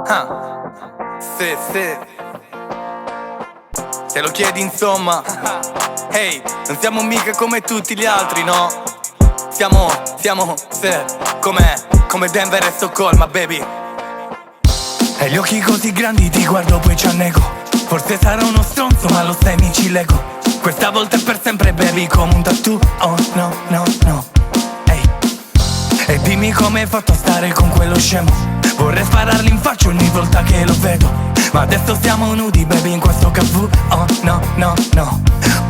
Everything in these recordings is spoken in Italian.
Ah, sì, sì. Se lo chiedi insomma. Hey, non siamo mica come tutti gli altri, no? Siamo, sì, come Denver e Stoccolma, baby. E gli occhi così grandi ti guardo poi ci annego. Forse sarò uno stronzo ma lo sai mi ci leggo. Questa volta è per sempre baby come un tattoo. Oh no, no, no. Ehi. E dimmi come hai fatto a stare con quello scemo. Vorrei spararli in faccia ogni volta che lo vedo. Ma adesso siamo nudi baby in questo caffè. Oh no, no, no.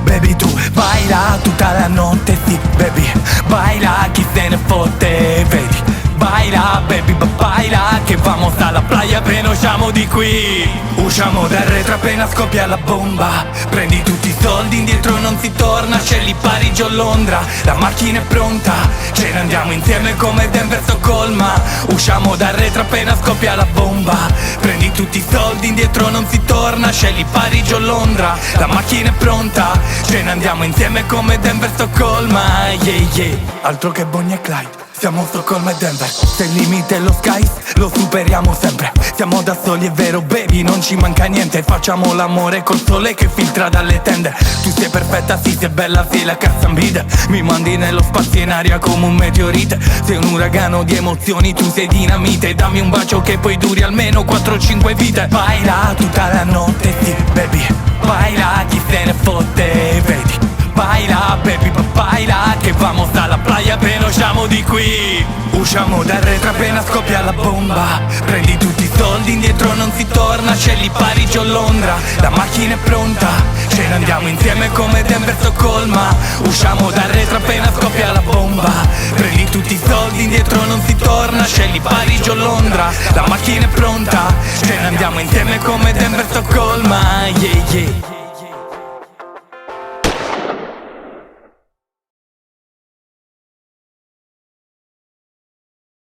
Baby tu baila tutta la notte, sì baby. Baila chi se ne fotte, vedi. Baila baby, baila che vamos alla playa appena usciamo di qui. Usciamo dal retro appena scoppia la bomba. Prendi tutti i soldi, indietro non si torna. Scegli Parigi o Londra, la macchina è pronta. Ce ne andiamo insieme come Denver, Stoccolma. Usciamo dal retro appena scoppia la bomba. Prendi tutti i soldi, indietro non si torna. Scegli Parigi o Londra, la macchina è pronta. Ce ne andiamo insieme come Denver, Stoccolma. Yeah, yeah. Altro che Bonnie e Clyde, siamo Stoccolma e Denver. Se il limite è lo sky, lo superiamo sempre. Siamo da soli, è vero baby, non ci manca niente. Facciamo l'amore col sole che filtra dalle tende. Tu sei perfetta, sì, sei bella, sei la cazzambide. Mi mandi nello spazio in aria come un meteorite. Sei un uragano di emozioni, tu sei dinamite. Dammi un bacio che poi duri almeno 4-5 vite. Baila tutta la notte, sì baby. Baila chi se ne fotte, vedi. Baila baby, baila che vamos alla playa appena usciamo di qui. Usciamo dal retro appena scoppia la bomba. Prendi tutti i soldi, indietro non si torna. Scegli Parigi o Londra, la macchina è pronta. Ce ne andiamo insieme come Denver, Stoccolma. Usciamo dal retro appena scoppia la bomba. Prendi tutti i soldi, indietro non si torna. Scegli Parigi o Londra, la macchina è pronta. Ce ne andiamo insieme come Denver, Stoccolma. Yeah, yeah.